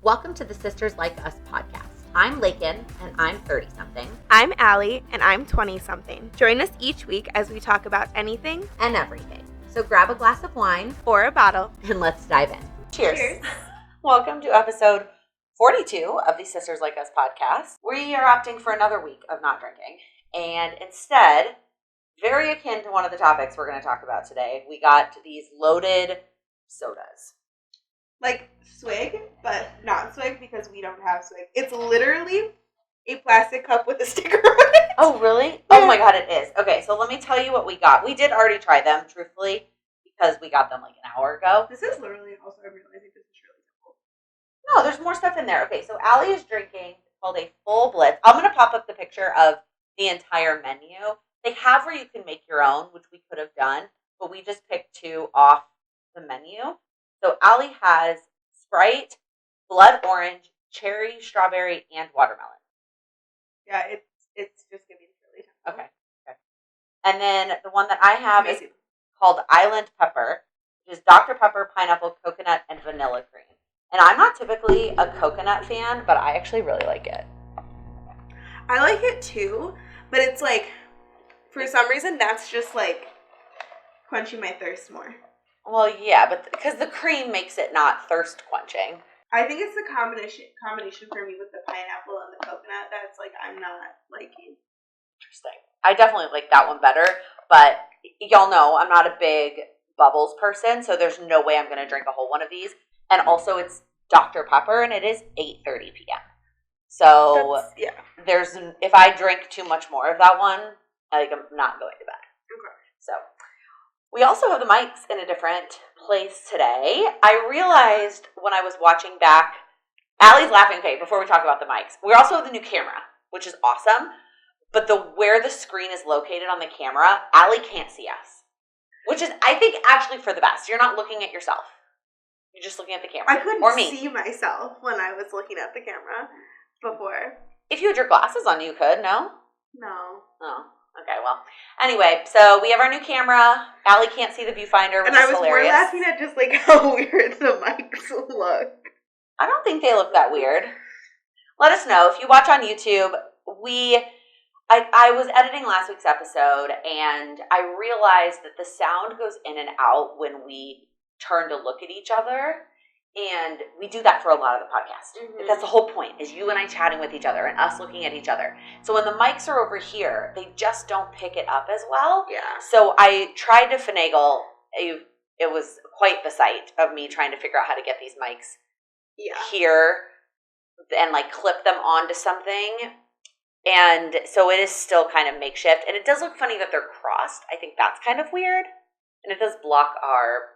Welcome to the Sisters Like Us podcast. I'm Lakin, and I'm 30-something. I'm Allie, and I'm 20-something. Join us each week as we talk about anything and everything. So grab a glass of wine or a bottle, and let's dive in. Cheers. Welcome to episode 42 of the Sisters Like Us podcast. We are opting for another week of not drinking, and instead, very akin to one of the topics we're going to talk about today, we got these loaded sodas. Like swig, but not swig because we don't have swig. It's literally a plastic cup with a sticker on it. Oh, really? Oh my God, it is. Okay, so let me tell you what we got. We did already try them, truthfully, because we got them like an hour ago. This is literally also, I'm realizing this is really simple. No, there's more stuff in there. Okay, so Allie is drinking, it's called a full blitz. I'm going to pop up the picture of the entire menu. They have where you can make your own, which we could have done, but we just picked two off the menu. So Allie has Sprite, blood orange, cherry, strawberry, and watermelon. Yeah, it's just giving really tough. Okay. And then the one that I have is called Island Pepper, which is Dr. Pepper, pineapple, coconut, and vanilla cream. And I'm not typically a coconut fan, but I actually really like it. I like it too, but it's like, for some reason, that's just like quenching my thirst more. Well, yeah, but because the cream makes it not thirst quenching. I think it's the combination for me with the pineapple and the coconut that's like I'm not liking. Interesting. I definitely like that one better, but y'all know I'm not a big bubbles person, so there's no way I'm going to drink a whole one of these. And also, it's Dr. Pepper, and it is 8:30 p.m. So there's if I drink too much more of that one, I'm not going to bed. Okay. So we also have the mics in a different place today. I realized when I was watching back, Allie's laughing. Okay, before we talk about the mics, we also have the new camera, which is awesome. But where the screen is located on the camera, Allie can't see us, which is, I think, actually for the best. You're not looking at yourself. You're just looking at the camera. I couldn't or me. see myself when I was looking at the camera before. If you had your glasses on, you could, no? No. Oh. Okay, well, anyway, so we have our new camera. Allie can't see the viewfinder, which is hilarious. And I was more laughing at just, like, how weird the mics look. I don't think they look that weird. Let us know. If you watch on YouTube, I was editing last week's episode, and I realized that the sound goes in and out when we turn to look at each other. And we do that for a lot of the podcast. Mm-hmm. That's the whole point, is you and I chatting with each other and us looking at each other. So when the mics are over here, they just don't pick it up as well. Yeah. So I tried to finagle. It was quite the sight of me trying to figure out how to get these mics here and like clip them onto something. And so it is still kind of makeshift. And it does look funny that they're crossed. I think that's kind of weird. And it does block our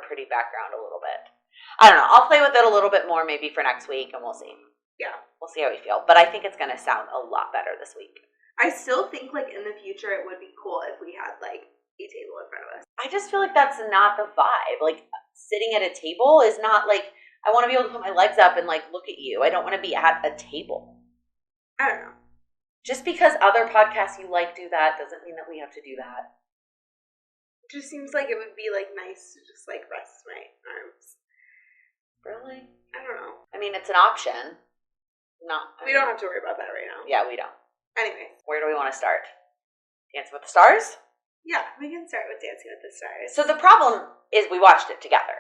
pretty background a little bit. I don't know. I'll play with it a little bit more maybe for next week, and we'll see. Yeah. We'll see how we feel. But I think it's going to sound a lot better this week. I still think, like, in the future it would be cool if we had, like, a table in front of us. I just feel like that's not the vibe. Like, sitting at a table is not, like, I want to be able to put my legs up and, like, look at you. I don't want to be at a table. I don't know. Just because other podcasts you like do that doesn't mean that we have to do that. It just seems like it would be, like, nice to just, like, rest my arms. Really? I don't know. I mean, it's an option. We don't have to worry about that right now. Yeah, we don't. Anyway. Where do we want to start? Dancing with the Stars? Yeah, we can start with Dancing with the Stars. So the problem is we watched it together.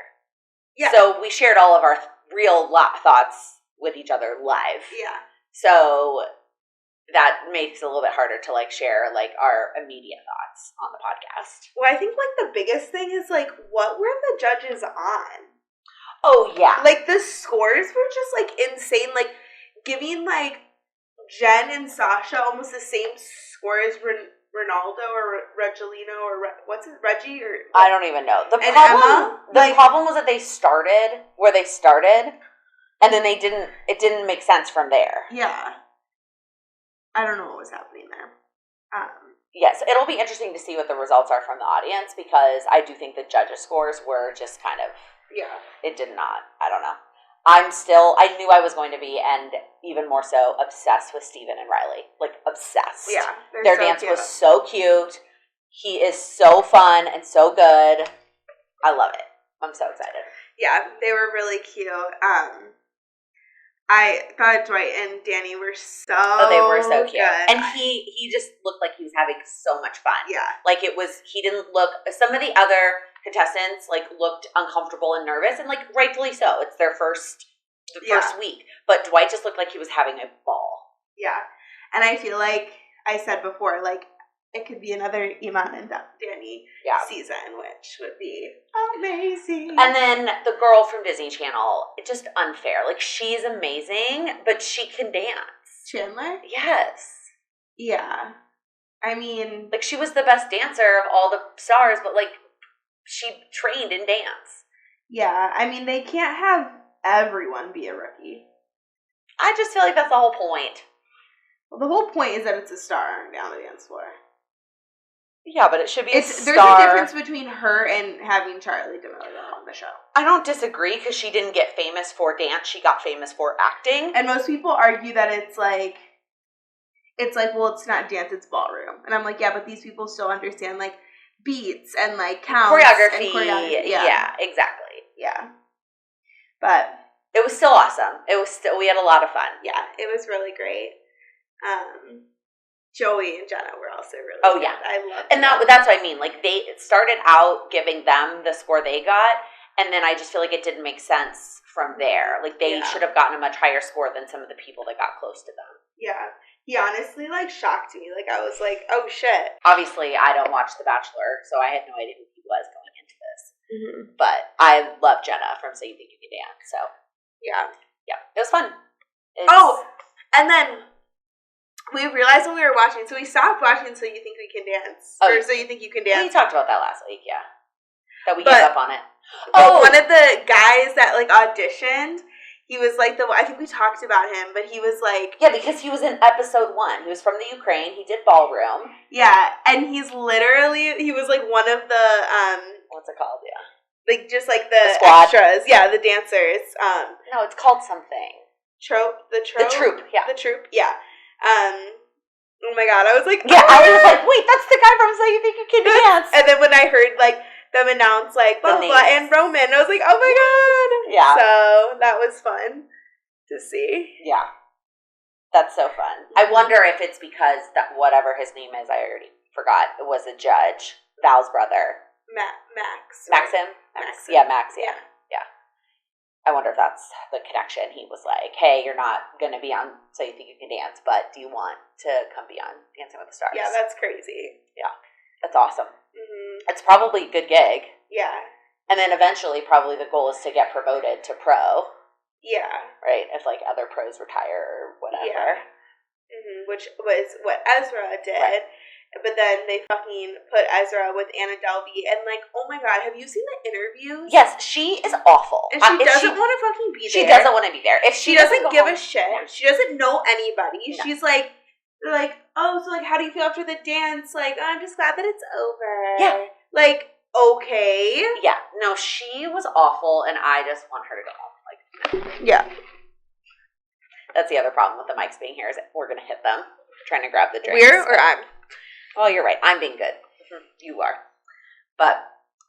Yeah. So we shared all of our real thoughts with each other live. Yeah. So that makes it a little bit harder to, like, share, like, our immediate thoughts on the podcast. Well, I think, like, the biggest thing is, like, what were the judges on? Oh, yeah. Like, the scores were just, like, insane. Like, giving, like, Jen and Sasha almost the same score as Ronaldo or Reggilino or what's it, Reggie? Or I don't even know. The problem was that they started where they started, and then it didn't make sense from there. Yeah. I don't know what was happening there. Yes, it'll be interesting to see what the results are from the audience, because I do think the judges' scores were just kind of... Yeah. It did not. I don't know. I knew I was going to be, and even more so, obsessed with Steven and Riley. Like, obsessed. Yeah. Their dance was so cute. He is so fun and so good. I love it. I'm so excited. Yeah, they were really cute. I thought Dwight and Danny were so they were so cute. good. And he just looked like he was having so much fun. Yeah. Like he didn't look, some of the other contestants like looked uncomfortable and nervous, and like rightfully so. It's their first week. But Dwight just looked like he was having a ball. Yeah. And I feel like I said before, like, it could be another Iman and Danny season, which would be amazing. And then the girl from Disney Channel, just unfair. Like, she's amazing, but she can dance. Chandler? Yes. Yeah. I mean... Like, she was the best dancer of all the stars, but, like, she trained in dance. Yeah. I mean, they can't have everyone be a rookie. I just feel like that's the whole point. Well, the whole point is that it's a star down the dance floor. Yeah, but it should be a star. There's a difference between her and having Charlie D'Amelio on the show. I don't disagree, because she didn't get famous for dance. She got famous for acting. And most people argue that it's like, well, it's not dance, it's ballroom. And I'm like, yeah, but these people still understand, like, beats and, like, counts. Choreography. Yeah, exactly. Yeah. But it was still awesome. We had a lot of fun. Yeah, it was really great. Joey and Jenna were also really good. Yeah. I loved and that's what I mean. Like, they started out giving them the score they got, and then I just feel like it didn't make sense from there. Like, they should have gotten a much higher score than some of the people that got close to them. Yeah. He honestly, like, shocked me. Like, I was like, oh, shit. Obviously, I don't watch The Bachelor, so I had no idea who he was going into this. Mm-hmm. But I love Jenna from So You Think You Can Dance, so. Yeah. Yeah. It was fun. And then we realized when we were watching, so we stopped watching So You Think We Can Dance. Or So You Think You Can Dance. We talked about that last week, yeah. That we gave up on it. One of the guys that, like, auditioned, he was, like, I think we talked about him, but he was, like... Yeah, because he was in episode 1. He was from the Ukraine. He did ballroom. Yeah, and he was, like, one of the, what's it called, yeah? Like, just, like, the squad. Extras. Yeah, the dancers. No, it's called something. The troop, yeah. The troop, yeah. Oh my god, I was like... Yeah, I was like, wait, that's the guy from So You Think You Can Dance. And then when I heard, like, them announce, like, blah, blah, blah, and Roman, I was like, oh my god! Yeah. So, that was fun to see. Yeah. That's so fun. I wonder if it's because that whatever his name is, I already forgot, it was a judge, Val's brother. Max. Maxim? Max. Yeah, Max, yeah. I wonder if that's the connection. He was like, hey, you're not going to be on So You Think You Can Dance, but do you want to come be on Dancing with the Stars? Yeah, that's crazy. Yeah. That's awesome. Mm-hmm. It's probably a good gig. Yeah. And then eventually probably the goal is to get promoted to pro. Yeah. Right? If, like, other pros retire or whatever. Yeah. Mm-hmm. Which was what Ezra did. Right. But then they fucking put Ezra with Anna Delvey, and, like, oh my god, have you seen the interviews? Yes, she is awful. And she doesn't want to fucking be there. She doesn't want to be there. If she doesn't give a shit. Yeah. She doesn't know anybody. No. She's like, they're like, oh, so, like, how do you feel after the dance? Like, oh, I'm just glad that it's over. Yeah. Like, okay. Yeah. No, she was awful, and I just want her to go home. Like, yeah. That's the other problem with the mics being here is that we're going to hit them trying to grab the drinks. We're or I'm? Oh, you're right. I'm being good. You are. But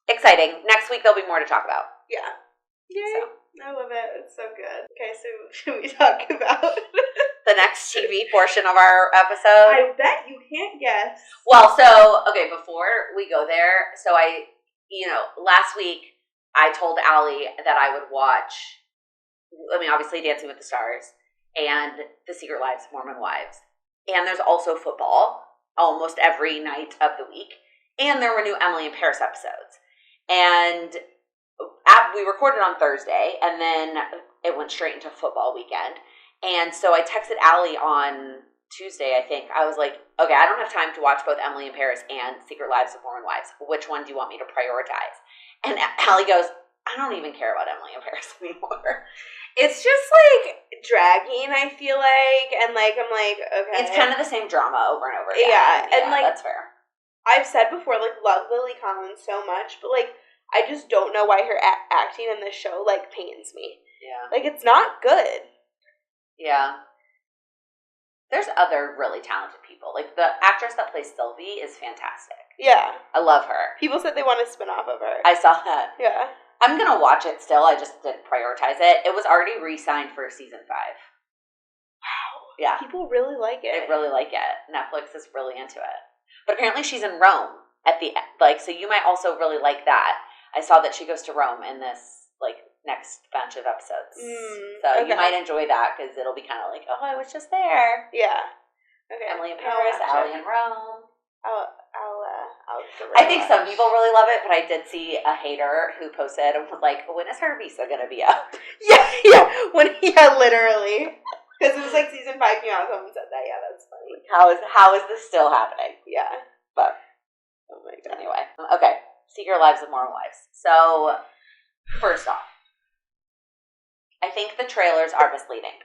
exciting. Next week, there'll be more to talk about. Yeah. Yay. So. I love it. It's so good. Okay, so should we talk about the next TV portion of our episode? I bet you can't guess. Well, so, okay, before we go there, so last week I told Allie that I would watch, obviously Dancing with the Stars and The Secret Lives of Mormon Wives. And there's also football almost every night of the week. And there were new Emily in Paris episodes. And we recorded on Thursday, and then it went straight into football weekend. And so I texted Allie on Tuesday, I think. I was like, okay, I don't have time to watch both Emily in Paris and Secret Lives of Mormon Wives. Which one do you want me to prioritize? And Allie goes, I don't even care about Emily in Paris anymore. It's just, like, dragging, I feel like, and, like, I'm like, okay. It's kind of the same drama over and over again. Yeah, and, like, that's fair. I've said before, like, love Lily Collins so much, but, like, I just don't know why her acting in this show, like, pains me. Yeah. Like, it's not good. Yeah. There's other really talented people. Like, the actress that plays Sylvie is fantastic. Yeah. I love her. People said they want to spin off of her. I saw that. Yeah. I'm going to watch it still. I just didn't prioritize it. It was already re-signed for season 5. Wow. Yeah. People really like it. They really like it. Netflix is really into it. But apparently she's in Rome at the end. Like, so you might also really like that. I saw that she goes to Rome in this, like, next bunch of episodes. So you might enjoy that because it'll be kind of like, oh, I was just there. Yeah. Okay. Emily in Paris, Allie in Rome. I'll I think some people really love it, but I did see a hater who posted and was like, when is her visa going to be up? Yeah. Literally. Because it was like season 5 came out, someone said that. Yeah, that's funny. How is this still happening? Yeah. But, oh my God. Anyway. Okay. Secret Lives of Mormon Wives. So, first off, I think the trailers are misleading.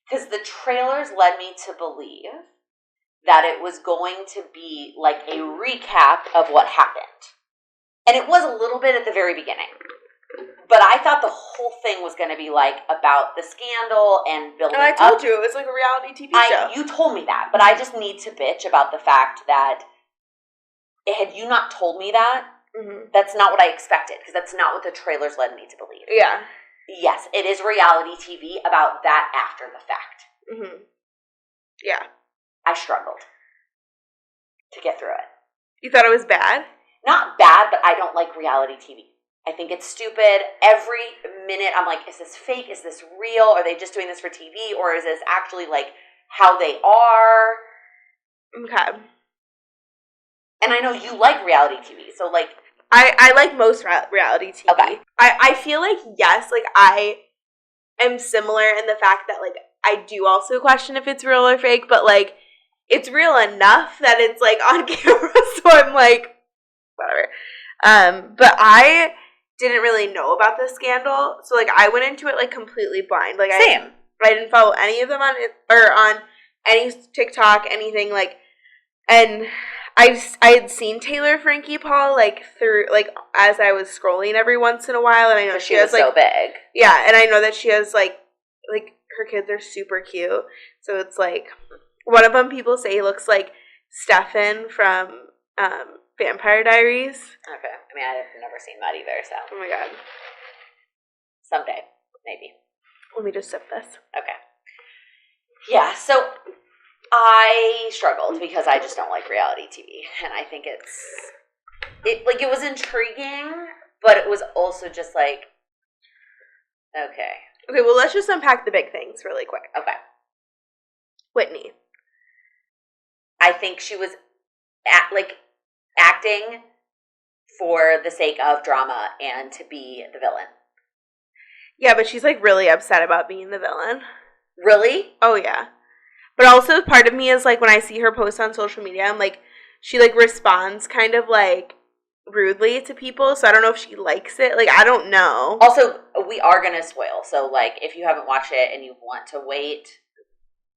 Because the trailers led me to believe that it was going to be like a recap of what happened. And it was a little bit at the very beginning. But I thought the whole thing was going to be like about the scandal and building up. I told you, it was like a reality TV show. You told me that, but I just need to bitch about the fact that had you not told me that, that's not what I expected, because that's not what the trailers led me to believe. Yeah. Yes, it is reality TV about that after the fact. Yeah. I struggled to get through it. You thought it was bad? Not bad, but I don't like reality TV. I think it's stupid. Every minute I'm like, is this fake? Is this real? Are they just doing this for TV? Or is this actually like how they are? Okay. And I know you like reality TV, so like... I like most reality TV. Okay. I feel like, yes, like I am similar in the fact that like I do also question if it's real or fake, but like it's real enough that it's like on camera, so I'm like, whatever. But I didn't really know about the scandal, so like I went into it like completely blind. Like Same. I didn't follow any of them on it or on any TikTok, anything like, and I had seen Taylor Frankie Paul like through like as I was scrolling every once in a while, and I know she has was so big. Yeah, and I know that she has like her kids are super cute. So it's like one of them people say he looks like Stefan from Vampire Diaries. Okay, I mean I've never seen that either. So oh my God, someday maybe. Let me just sip this. Okay. Yeah, so I struggled because I just don't like reality TV, and I think it was intriguing, but it was also just like, okay. Okay, well, let's just unpack the big things really quick. Okay. Whitney. I think she was acting for the sake of drama and to be the villain. Yeah, but she's like really upset about being the villain. Really? Oh, yeah. But also part of me is like when I see her post on social media, I'm like, she like responds kind of like rudely to people. So I don't know if she likes it. Like, I don't know. Also, we are going to spoil. So like if you haven't watched it and you want to wait,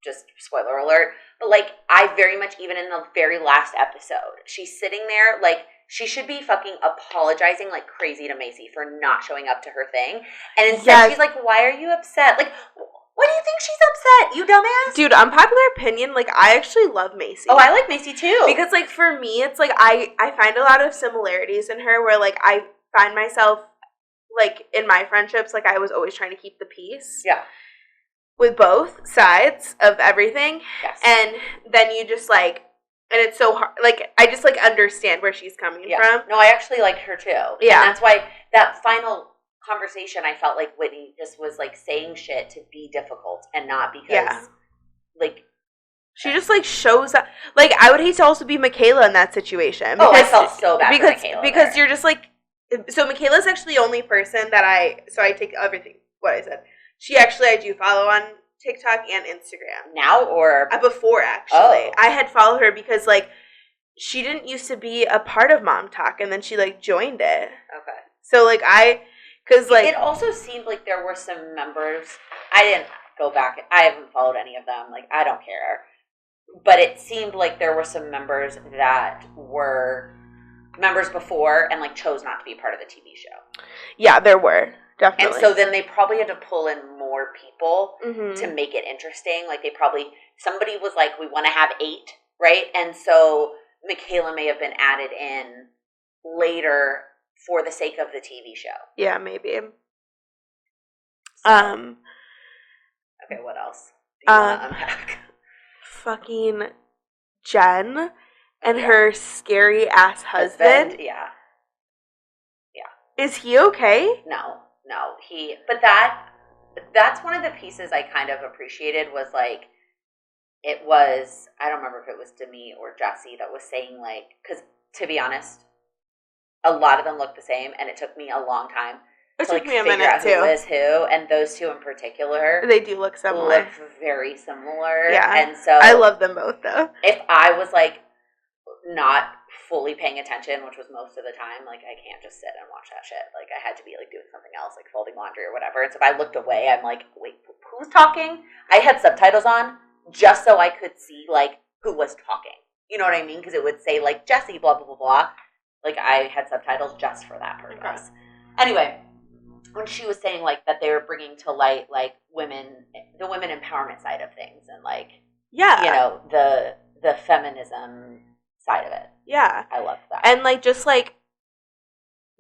just spoiler alert. But like I very much, even in the very last episode, she's sitting there like she should be fucking apologizing like crazy to Macy for not showing up to her thing. And instead she's like, why are you upset? Like, what do you think she's upset, you dumbass? Dude, unpopular opinion, like, I actually love Macy. Oh, I like Macy, too. Because, like, for me, it's, like, I find a lot of similarities in her where, like, I find myself, like, in my friendships, like, I was always trying to keep the peace. Yeah. With both sides of everything. Yes. And then you just, like, and it's so hard. Like, I just, like, understand where she's coming from. No, I actually like her, too. Yeah. And that's why that final conversation, I felt like Whitney just was like saying shit to be difficult and not because like she just like shows up. Like I would hate to also be Michaela in that situation. Because, I felt so bad for Michaela because you're just like, so Michaela's actually the only person that I take everything what I said. I do follow on TikTok and Instagram now or before actually. I had followed her because like she didn't used to be a part of Mom Talk and then she like joined it. Okay. So like because, like... It also seemed like there were some members... I didn't go back. I haven't followed any of them. Like, I don't care. But it seemed like there were some members that were members before and, like, chose not to be part of the TV show. Yeah, there were. Definitely. And so then they probably had to pull in more people to make it interesting. Like, they probably... Somebody was like, we want to have 8, right? And so Michaela may have been added in later... for the sake of the TV show. Yeah, maybe. So, okay, what else do you want to unpack? Fucking Jen and her scary ass husband. Yeah. Is he okay? No. But that's one of the pieces I kind of appreciated was like, it was, I don't remember if it was Demi or Jesse that was saying like, because to be honest, a lot of them look the same, and it took me a long time It to took like me a figure minute out too. who was who, and those two in particular, They do look similar. look very similar. Yeah, and so I love them both though. If I was like not fully paying attention, which was most of the time, like I can't just sit and watch that shit. Like I had to be like doing something else, like folding laundry or whatever. And so if I looked away, I'm like, wait, who's talking? I had subtitles on just so I could see like who was talking. You know what I mean? Because it would say like Jesse, blah blah blah blah. Like I had subtitles just for that purpose. Anyway, when she was saying like that they were bringing to light like the women empowerment side of things, and like you know the feminism side of it. Yeah, I love that. And like just like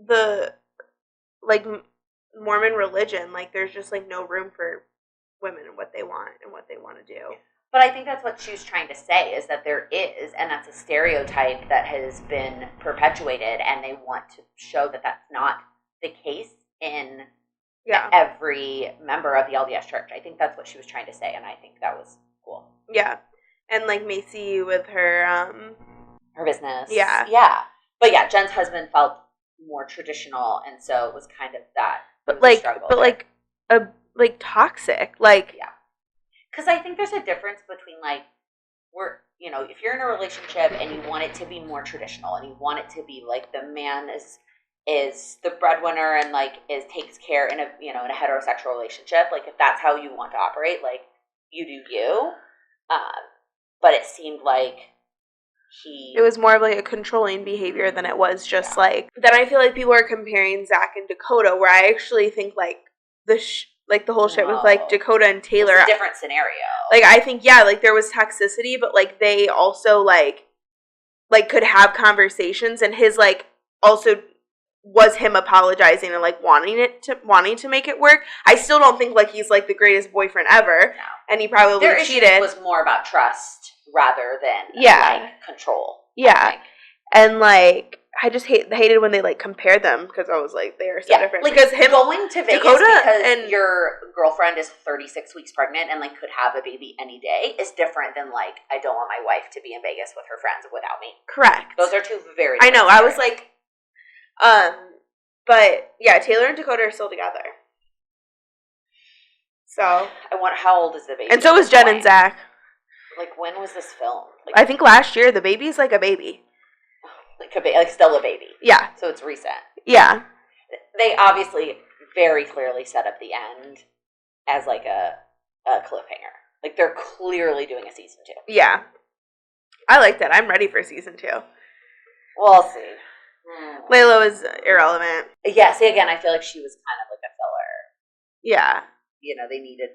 the like Mormon religion, like there's just like no room for women and what they want and what they want to do. But I think that's what she was trying to say, is that there is, and that's a stereotype that has been perpetuated, and they want to show that that's not the case in every member of the LDS church. I think that's what she was trying to say, and I think that was cool. Yeah. And like Macy with her business. Yeah. Yeah. But yeah, Jen's husband felt more traditional, and so it was kind of that. But like toxic. Like yeah. Because I think there's a difference between like if you're in a relationship and you want it to be more traditional, and you want it to be like the man is the breadwinner and like takes care in a heterosexual relationship, like if that's how you want to operate, like you do you. But it seemed like it was more of like a controlling behavior than it was just like. Then I feel like people are comparing Zach and Dakota, where I actually think like the whole shit with like Dakota and Taylor, it's a different scenario. Like I think like there was toxicity, but like they also like could have conversations, and his like also was him apologizing and like wanting to make it work. I still don't think like he's like the greatest boyfriend ever, and he probably cheated. Their issue was more about trust rather than like control. Yeah, and like I just hated when they like compared them, because I was like, they are so different. Like, because him going to Vegas because your girlfriend is 36 weeks pregnant and like could have a baby any day is different than like, I don't want my wife to be in Vegas with her friends without me. Correct. Those are two very different scenarios. I was like, but yeah, Taylor and Dakota are still together. So I wonder, how old is the baby? And so is Jen and Zach. Like, when was this filmed? Like, I think last year. The baby's like a baby. Like still a baby. Yeah. So it's recent. Yeah. They obviously very clearly set up the end as like a cliffhanger. Like they're clearly doing a season 2. Yeah. I like that. I'm ready for season 2. We'll see. Layla was irrelevant. Yeah, see, again, I feel like she was kind of like a filler. Yeah.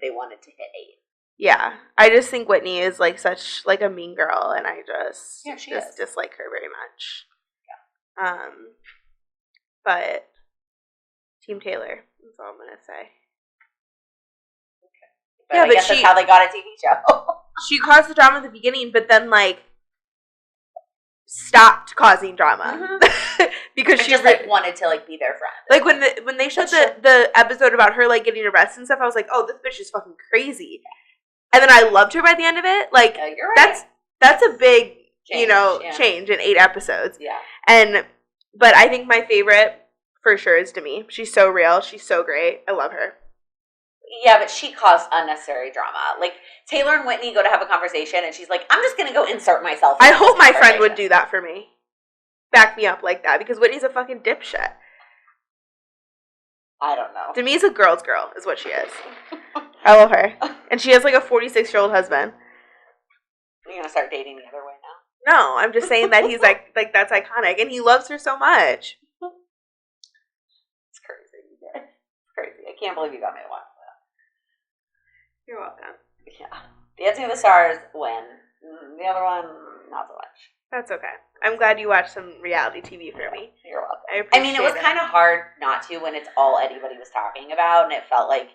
They wanted to hit 8. Yeah. I just think Whitney is like such like a mean girl, and I just dislike her very much. Yeah. But Team Taylor, that's all I'm gonna say. Okay. But I guess that's how they got a TV show. She caused the drama at the beginning, but then like stopped causing drama because she just like wanted to like be their friend. Like when they showed the episode about her like getting arrested and stuff, I was like, oh, this bitch is fucking crazy. And then I loved her by the end of it. Like you're right. That's a big change in 8 episodes. Yeah. But I think my favorite for sure is Demi. She's so real. She's so great. I love her. Yeah, but she caused unnecessary drama. Like, Taylor and Whitney go to have a conversation, and she's like, I'm just going to go insert myself. I hope my friend would do that for me. Back me up like that, because Whitney's a fucking dipshit. I don't know. Demi's a girl's girl, is what she is. I love her. And she has, like, a 46-year-old husband. Are you going to start dating the other way now? No, I'm just saying that he's, like that's iconic, and he loves her so much. It's crazy. It's crazy. I can't believe you got me to watch that. You're welcome. Yeah. Dancing with the Stars win. The other one, not so much. That's okay. I'm glad you watched some reality TV for me. You're welcome. I mean, it was kind of hard not to when it's all anybody was talking about, and it felt like.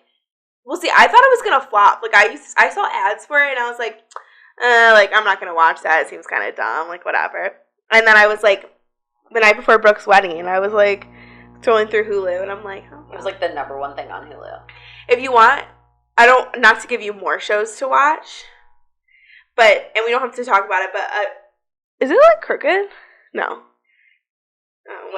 Well, see, I thought it was gonna flop. Like I saw ads for it, and I was like, I'm not gonna watch that. It seems kind of dumb. Like whatever. And then I was like, the night before Brooke's wedding, and I was like, scrolling through Hulu, and I'm like, oh. It was like the number one thing on Hulu. If you want, not to give you more shows to watch, and we don't have to talk about it, but is it like crooked? No.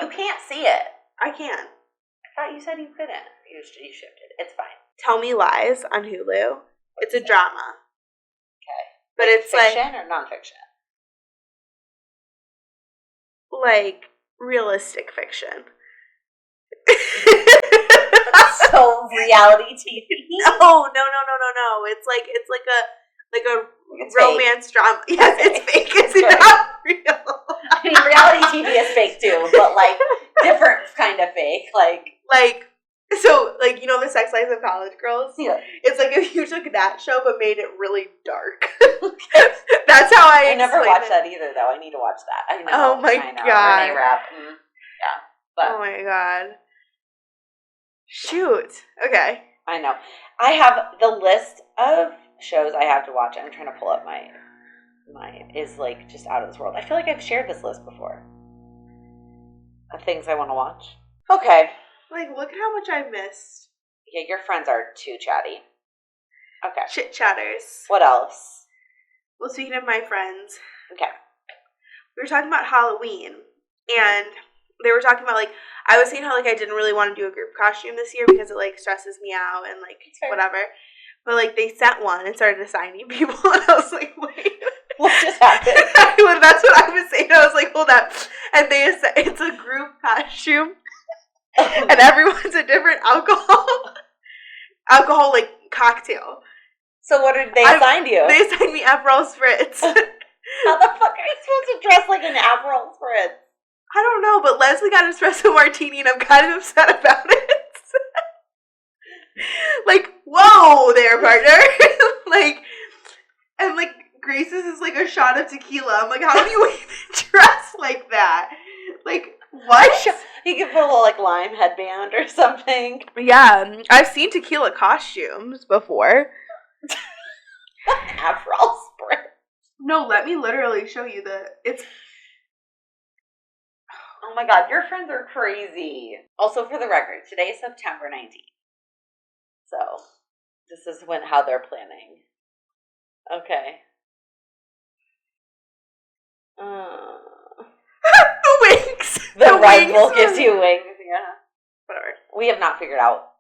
You can't see it. I can. I thought you said you couldn't. You shifted. It's fine. Tell Me Lies on Hulu. It's a drama. Okay. But it's fiction or nonfiction? Like realistic fiction. So reality TV. No. It's like a romance drama. Yes, okay. It's fake. It's not real. I mean, reality TV is fake too, but like different kind of fake. So you know the Sex Lives of College Girls? Yeah. It's like if you took that show but made it really dark. That's how I never watched that either, though. I need to watch that. I know. Oh my god. Renee Rapp. Yeah. But oh my god. Shoot. Okay. I know. I have the list of shows I have to watch. I'm trying to pull up my is like just out of this world. I feel like I've shared this list before. Of things I want to watch. Okay. Look at how much I missed. Yeah, your friends are too chatty. Okay. Chit chatters. What else? Well, speaking of my friends. Okay. We were talking about Halloween. And they were talking about, I was saying how, I didn't really want to do a group costume this year because it, stresses me out and, whatever. But, they sent one and started assigning people. And I was like, wait. What just happened? That's what I was saying. I was like, hold up. And it's a group costume. And everyone's a different alcohol cocktail. So what did they assign you? They assigned me Aperol Spritz. How the fuck are you supposed to dress like an Aperol Spritz? I don't know, but Leslie got an espresso martini, and I'm kind of upset about it. Whoa there, partner. Grace's is a shot of tequila. I'm like, how do you even dress like that? What? You could put a little lime headband or something. Yeah, I've seen tequila costumes before. Aperol Spritz. No, let me literally show you it's. Oh my god, your friends are crazy. Also, for the record, today is September 19th. So, this is how they're planning. Okay. The wings. The Red Bull gives you wings. Yeah. Whatever. We have not figured out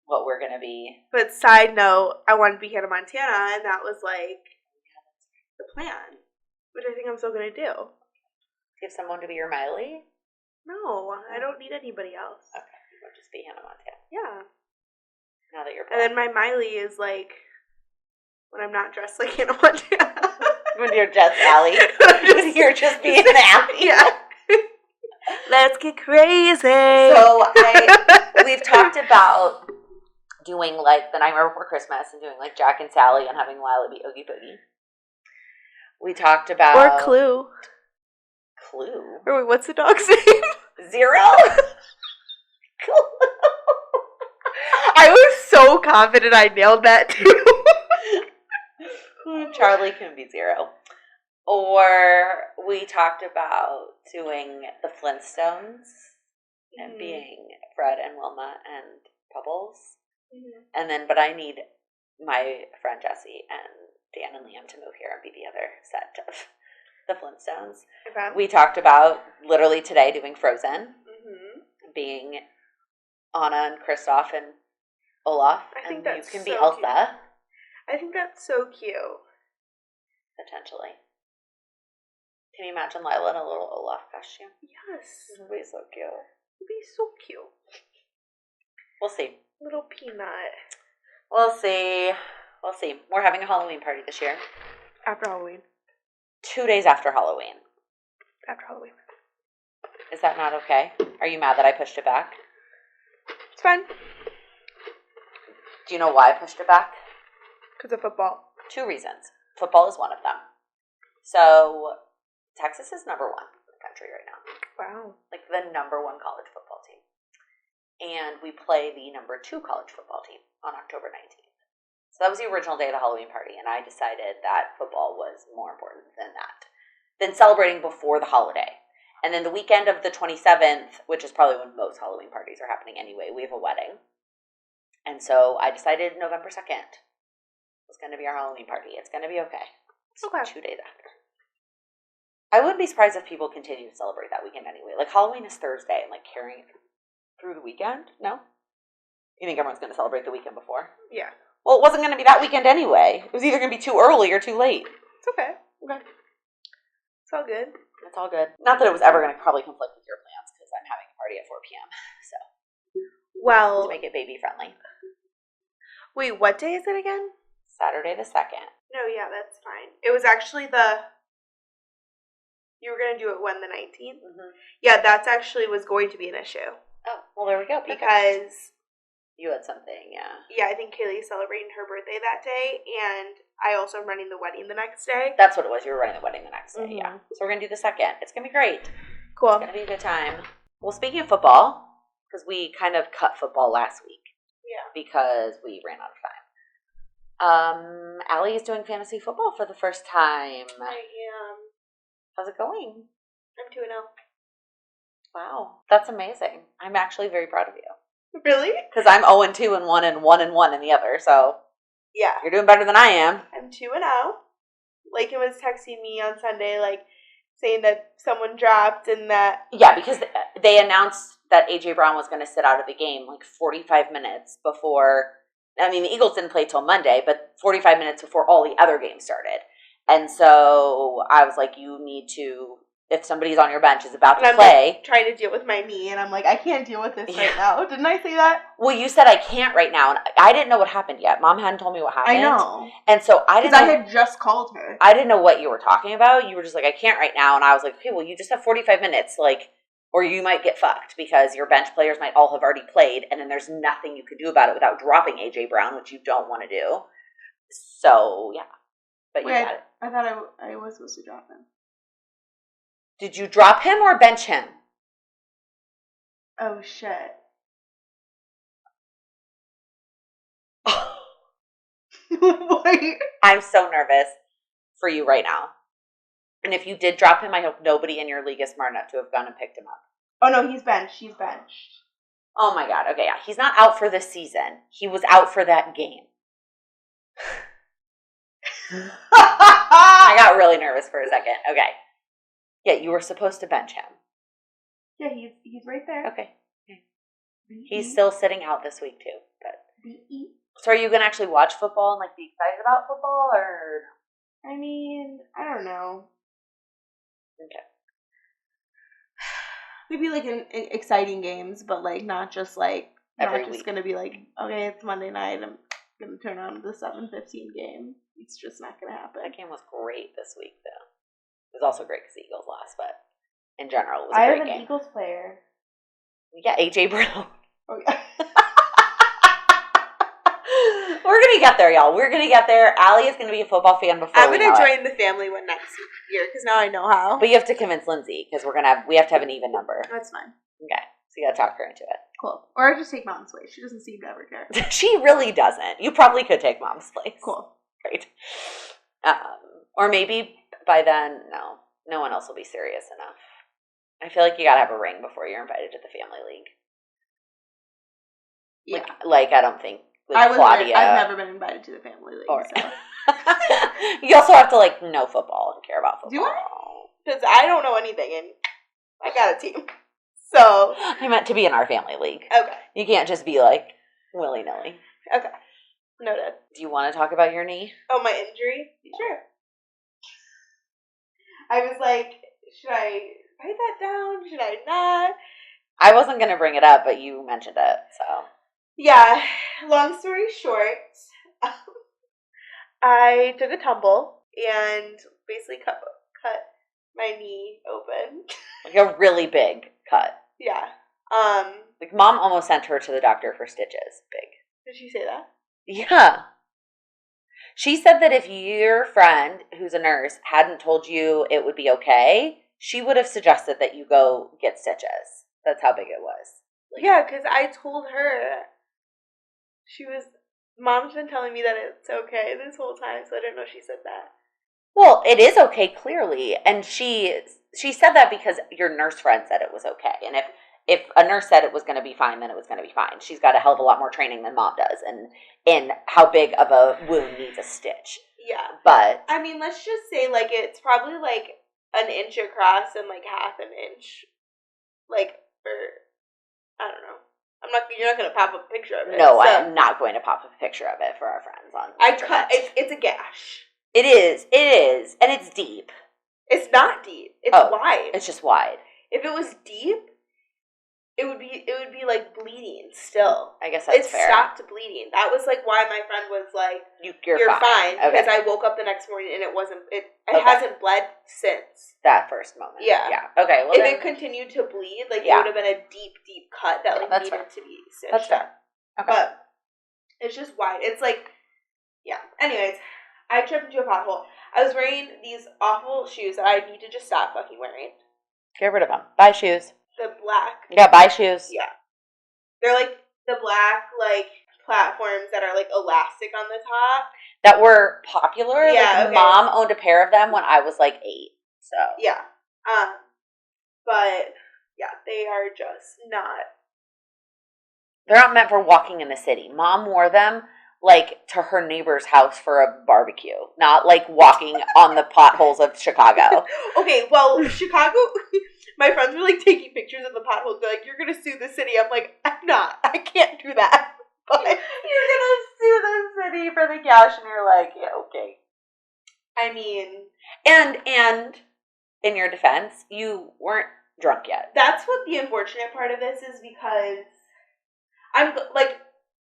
what we're going to be. But side note, I wanted to be Hannah Montana, and that was the plan. Which I think I'm still going to do. Give someone to be your Miley? No, I don't need anybody else. Okay, you'll just be Hannah Montana. Yeah. Now that you're black. And then my Miley is when I'm not dressed like Hannah Montana. When you're just Allie. You're just being Allie. Yeah. Let's get crazy. So we've talked about doing the Nightmare Before Christmas and doing Jack and Sally and having Lila be Oogie Boogie. We talked about or Clue. Clue. Or wait, what's the dog's name? Zero. I was so confident I nailed that too. Charlie can be Zero. Or we talked about doing the Flintstones and being Fred and Wilma and Bubbles. Mm-hmm. And then, but I need my friend Jessie and Dan and Liam to move here and be the other set of the Flintstones. Okay. We talked about literally today doing Frozen, being Anna and Kristoff and Olaf. I think and you can be Elsa. Cute. I think that's so cute. Potentially. Can you imagine Lila in a little Olaf costume? Yes. It would be so cute. It would be so cute. We'll see. Little peanut. We'll see. We'll see. We're having a Halloween party this year. After Halloween. 2 days after Halloween. After Halloween. Is that not okay? Are you mad that I pushed it back? It's fine. Do you know why I pushed it back? Because of football. 2 reasons. Football is one of them. So, Texas is number 1 in the country right now. Wow. Like the number 1 college football team. And we play the number 2 college football team on October 19th. So that was the original day of the Halloween party, and I decided that football was more important than that, than celebrating before the holiday. And then the weekend of the 27th, which is probably when most Halloween parties are happening anyway, we have a wedding. And so I decided November 2nd was going to be our Halloween party. It's going to be okay. It's Okay. 2 days after. I wouldn't be surprised if people continue to celebrate that weekend anyway. Like, Halloween is Thursday, and like carrying it through the weekend? No? You think everyone's going to celebrate the weekend before? Yeah. Well, it wasn't going to be that weekend anyway. It was either going to be too early or too late. It's okay. Okay. It's all good. It's all good. Not that it was ever going to probably conflict with your plans, because I'm having a party at 4 p.m. So, Well, to make it baby friendly. wait, what day is it again? Saturday the 2nd. No, yeah, that's fine. It was actually you were going to do it when, the 19th? Mm-hmm. Yeah, that's actually was going to be an issue. Oh, well, there we go. Because you had something, yeah. Yeah, I think Kaylee's celebrating her birthday that day, and I also am running the wedding the next day. That's what it was. You were running the wedding the next day, yeah. Mm-hmm. So we're going to do the 2nd. It's going to be great. Cool. It's going to be a good time. Well, speaking of football, because we kind of cut football last week. Yeah. Because we ran out of time. Allie is doing fantasy football for the first time. I am. How's it going? I'm 2-0. Wow. That's amazing. I'm actually very proud of you. Really? Because I'm 0-2 in one and 1-1 in the other, so Yeah. you're doing better than I am. I'm 2-0. Lakin was texting me on Sunday, like, saying that someone dropped and that... Yeah, because they announced that A.J. Brown was going to sit out of the game like 45 minutes before... I mean, the Eagles didn't play till Monday, but 45 minutes before all the other games started. And so I was like, you need to... If somebody's on your bench is about to play... Like, trying to deal with my knee, and I'm like, I can't deal with this right now. Didn't I say that? Well, you said I can't right now, and I didn't know what happened yet. Mom hadn't told me what happened. I know. And so I didn't know... Because I had just called her. I didn't know what you were talking about. You were just like, I can't right now. And I was like, okay, well, you just have 45 minutes, like, or you might get fucked because your bench players might all have already played, and then there's nothing you could do about it without dropping A.J. Brown, which you don't want to do. So, yeah. But you got it. I thought I was supposed to drop him. Did you drop him or bench him? Oh, shit. Wait. I'm so nervous for you right now. And if you did drop him, I hope nobody in your league is smart enough to have gone and picked him up. Oh, no, he's benched. He's benched. Oh, my God. Okay, yeah. He's not out for this season. He was out for that game. I got really nervous for a second. Okay. Yeah, you were supposed to bench him. Yeah, he's right there. Okay. He's still sitting out this week, too. But so are you going to actually watch football and, like, be excited about football, or? I mean, I don't know. Okay. Maybe, like, in exciting games, but, like, not just, like, every not just week. Going to be, like, okay, it's Monday night, I'm going to turn on the 7:15 game. It's just not going to happen. That game was great this week, though. It was also great because the Eagles lost, but in general, it was a great game. I have an Eagles player. Yeah, A.J. Brown. Oh, yeah. We're going to get there, y'all. We're going to get there. Allie is going to be a football fan before I'm we going know to it. join the family one next year because now I know how. But you have to convince Lindsay because we have to have an even number. That's fine. Okay. So you got to talk her into it. Cool. Or just take Mom's place. She doesn't seem to ever care. She really doesn't. You probably could take Mom's place. Cool. Great. Or maybe by then, no one else will be serious enough. I feel like you got to have a ring before you're invited to the family league. Yeah. Like I don't think Claudia. I've never been invited to the family league. Or, so. You also have to like know football and care about football. Do I? Because I don't know anything, and I got a team. So I meant to be in our family league. Okay. You can't just be like willy nilly. Okay. Noted. Do you want to talk about your knee? Oh, my injury? Sure. I was like, should I write that down? Should I not? I wasn't going to bring it up, but you mentioned it, so. Yeah, long story short, I took a tumble and basically cut my knee open. Like a really big cut. Yeah. Like Mom almost sent her to the doctor for stitches. Big. Did she say that? Yeah. She said that if your friend, who's a nurse, hadn't told you it would be okay, she would have suggested that you go get stitches. That's how big it was. Yeah, because I told her Mom's been telling me that it's okay this whole time, so I didn't know she said that. Well, it is okay, clearly, and she said that because your nurse friend said it was okay, and if a nurse said it was going to be fine, then it was going to be fine. She's got a hell of a lot more training than Mom does, and in how big of a wound needs a stitch. Yeah, but I mean, let's just say like it's probably like an inch across and like half an inch, like I don't know. You're not gonna pop up a picture of it. No, so, I'm not going to pop up a picture of it for our friends on. It's a gash. It is, and it's deep. It's not deep. It's wide. It's just wide. If it was deep, it would be like bleeding still. I guess that's fair. It stopped bleeding. That was like why my friend was like, "You're fine," okay. Because I woke up the next morning and it hasn't bled since that first moment. Yeah. Okay. Well, if it continued to bleed, like it would have been a deep, deep cut that like needed to be stitched. That's fair. Okay. But it's just wide. It's like, yeah. Anyways, I tripped into a pothole. I was wearing these awful shoes that I need to just stop fucking wearing. Get rid of them. Buy shoes. The black. Yeah, buy shoes. Yeah. They're like the black, like, platforms that are like elastic on the top. That were popular. Yeah. Like, Mom owned a pair of them when I was like 8. So. Yeah. But, yeah, they are just not. They're not meant for walking in the city. Mom wore them like to her neighbor's house for a barbecue, not like walking on the potholes of Chicago. Okay, well, Chicago, my friends were like taking pictures of the potholes. They're like, "You're gonna sue the city." I'm like, "I'm not. I can't do that." But you're gonna sue the city for the gash, and you're like, "Yeah, okay." I mean, and in your defense, you weren't drunk yet. That's what the unfortunate part of this is, because I'm like,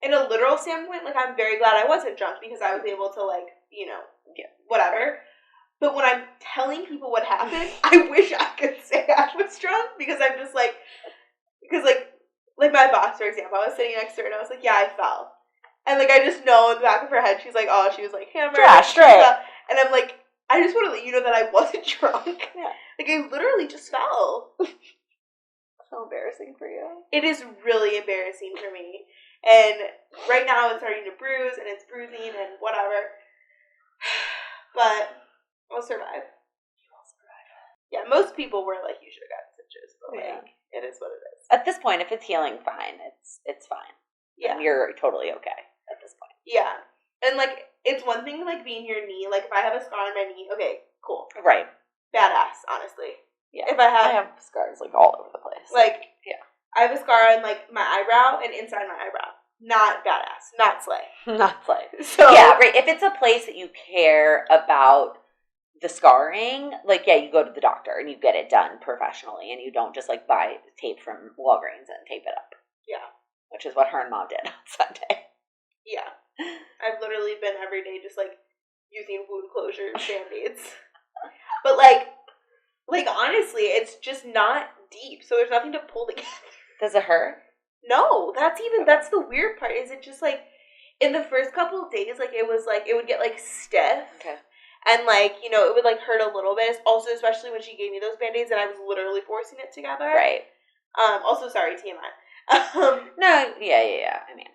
in a literal standpoint, like, I'm very glad I wasn't drunk because I was able to, like, you know, whatever. But when I'm telling people what happened, I wish I could say I was drunk, because I'm just like, because like my boss, for example, I was sitting next to her and I was like, "Yeah, I fell." And like, I just know in the back of her head, she's like, "Oh, she was like hammered." Yeah, straight. And I'm like, I just want to let you know that I wasn't drunk. Yeah. Like, I literally just fell. So embarrassing for you. It is really embarrassing for me. And right now it's starting to bruise, and it's bruising and whatever. But I'll survive. You will survive. Yeah, most people were like, "You should have gotten stitches," but like, it is what it is. At this point, if it's healing fine, it's fine. Yeah. And you're totally okay at this point. Yeah. And like, it's one thing like being your knee. Like, if I have a scar on my knee, okay, cool. Right. Badass, honestly. Yeah. If I have scars like all over the place. Like, yeah. I have a scar on like my eyebrow and inside my eyebrow. Not badass. Not slay. Not slay. So yeah, right. If it's a place that you care about the scarring, like, yeah, you go to the doctor and you get it done professionally, and you don't just like buy tape from Walgreens and tape it up. Yeah. Which is what her and Mom did on Sunday. Yeah. I've literally been every day just like using wound closure Band-Aids. But like honestly, it's just not deep, so there's nothing to pull together. Does it hurt? No, that's the weird part. Is it just like in the first couple of days, like it would get like stiff. Okay. And like, you know, it would like hurt a little bit. Also, especially when she gave me those Band-Aids and I was literally forcing it together. Right. Also, sorry, TMI. No, yeah. I mean,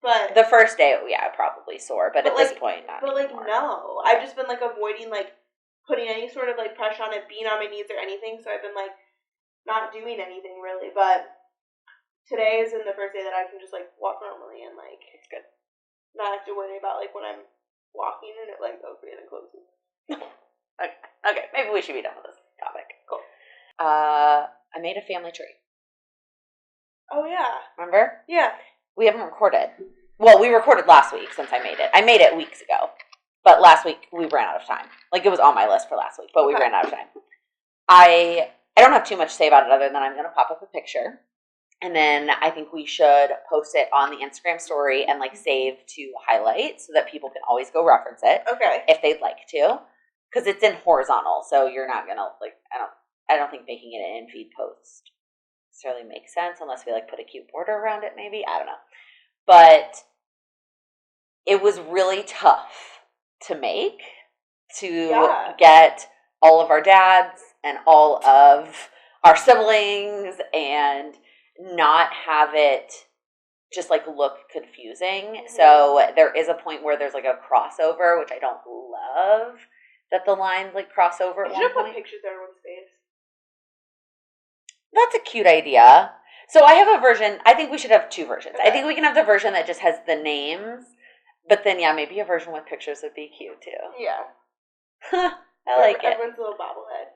but the first day, yeah, probably sore, but at like, this point, not But like, anymore. no, I've just been like avoiding like putting any sort of like pressure on it, being on my knees or anything. So I've been like not doing anything really. But today is in the first day that I can just like walk normally and like it's good. Not have to worry about like when I'm walking and it like opens and closes. Okay, maybe we should be done with this topic. Cool. I made a family tree. Oh yeah. Remember? Yeah. We haven't recorded. Well, we recorded last week since I made it. I made it weeks ago. But last week we ran out of time. Like, it was on my list for last week, but we ran out of time. I don't have too much to say about it other than I'm going to pop up a picture. And then I think we should post it on the Instagram story and like save to highlight so that people can always go reference it. Okay. If they'd like to. Because it's in horizontal, so you're not going to like, I don't think making it an in-feed post necessarily makes sense unless we like put a cute border around it maybe. I don't know. But it was really tough to make, to get all of our dads and all of our siblings and not have it just like look confusing. So there is a point where there's like a crossover, which I don't love, that the lines like cross over at one point. Put pictures of everyone's face. That's a cute idea. So I have a version. I think we should have two versions. Okay. I think we can have the version that just has the names, but then maybe a version with pictures would be cute too. Yeah. I like it. Everyone's a little bobblehead.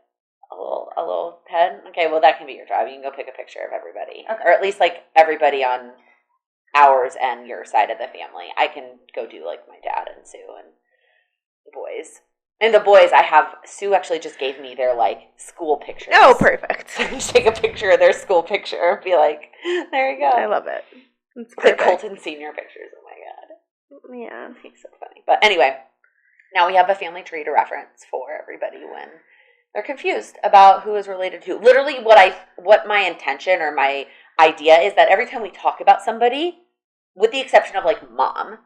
A little head? Okay, well that can be your job. You can go pick a picture of everybody. Okay. Or at least like everybody on ours and your side of the family. I can go do like my dad and Sue and the boys. And the boys, Sue actually just gave me their like school pictures. Oh, perfect. Just take a picture of their school picture. Be like, there you go. I love it. It's Their perfect. Colton senior pictures. Oh my God. Yeah. He's so funny. But anyway, now we have a family tree to reference for everybody when they're confused about who is related to. Literally what my intention or my idea is that every time we talk about somebody, with the exception of like mom,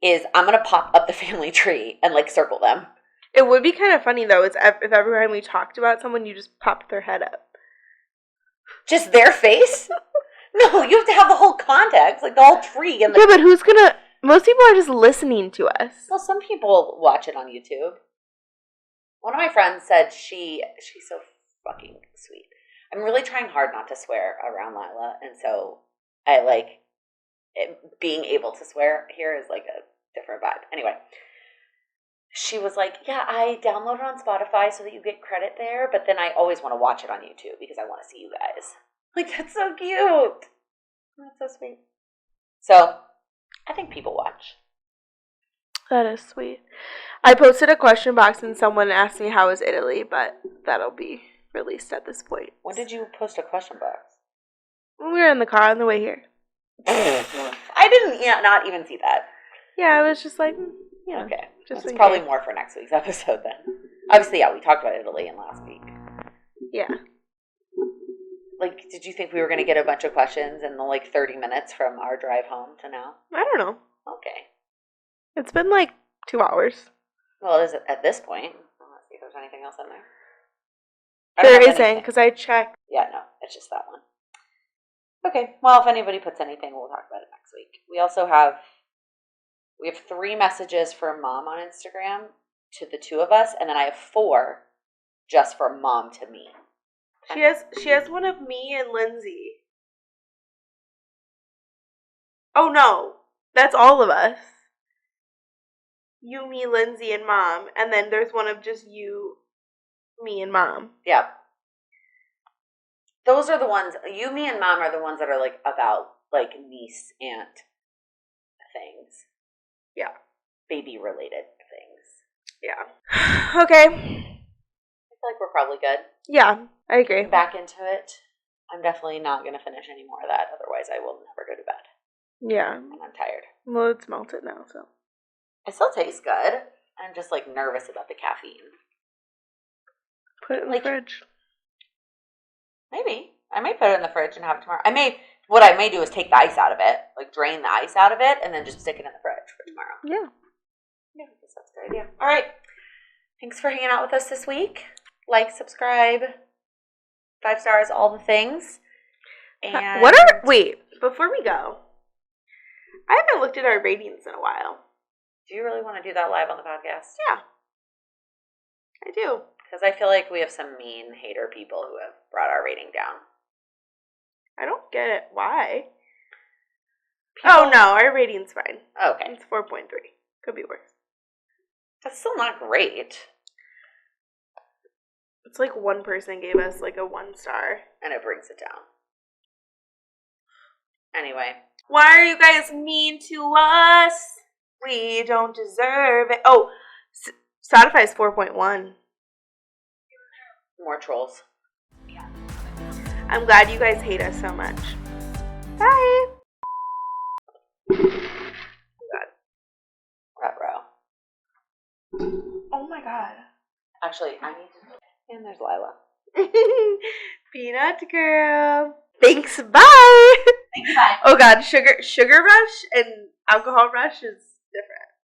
is I'm going to pop up the family tree and like circle them. It would be kind of funny though, if every time we talked about someone, you just popped their head up. Just their face? No, you have to have the whole context, like the whole tree. And yeah, but who's gonna... Most people are just listening to us. Well, some people watch it on YouTube. One of my friends said she's so fucking sweet. I'm really trying hard not to swear around Lila, and so I like being able to swear here is like a different vibe. Anyway, she was like, yeah, I download it on Spotify so that you get credit there, but then I always want to watch it on YouTube because I want to see you guys. Like, that's so cute. That's so sweet. So, I think people watch. That is sweet. I posted a question box and someone asked me how is Italy, but that'll be released at this point. When did you post a question box? When we were in the car on the way here. I didn't not even see that. Yeah, I was just like, yeah. Okay. Just That's probably more for next week's episode then. Obviously, yeah, we talked about Italy in last week. Yeah. Like, did you think we were going to get a bunch of questions in the, 30 minutes from our drive home to now? I don't know. Okay. It's been 2 hours. Well, it is at this point. Let's see if there's anything else in there. There isn't, because I checked. Yeah, no, it's just that one. Okay, well, if anybody puts anything, we'll talk about it next week. We also have 3 messages from Mom on Instagram to the 2 of us, and then I have 4 just from Mom to me. She has one of me and Lindsay. Oh no, that's all of us. You, me, Lindsay, and Mom, and then there's one of just you, me, and Mom. Yeah. Those are the ones, you, me, and Mom are the ones that are about niece, aunt things. Yeah. Baby related things. Yeah. Okay. I feel like we're probably good. Yeah, I agree. Back into it. I'm definitely not going to finish any more of that. Otherwise, I will never go to bed. Yeah. And I'm tired. Well, it's melted now, so. It still tastes good. I'm just nervous about the caffeine. Put it in the fridge. Maybe. I may put it in the fridge and have it tomorrow. What I may do is take the ice out of it, drain the ice out of it, and then just stick it in the fridge for tomorrow. Yeah. Yeah, I guess that's a good idea. All right. Thanks for hanging out with us this week. Like, subscribe, 5 stars, all the things. And wait, before we go, I haven't looked at our ratings in a while. Do you really want to do that live on the podcast? Yeah. I do. Because I feel like we have some mean hater people who have brought our rating down. I don't get it. Why? Oh, no. Our rating's fine. Okay. It's 4.3. Could be worse. That's still not great. It's one person gave us a 1 star. And it brings it down. Anyway. Why are you guys mean to us? We don't deserve it. Oh, Spotify's 4.1. More trolls. I'm glad you guys hate us so much. Bye. Ruh-roh. Oh my god. Actually, I need to... And there's Lila. Peanut girl. Thanks, bye. Thanks, bye. Oh god, sugar rush and alcohol rush is different.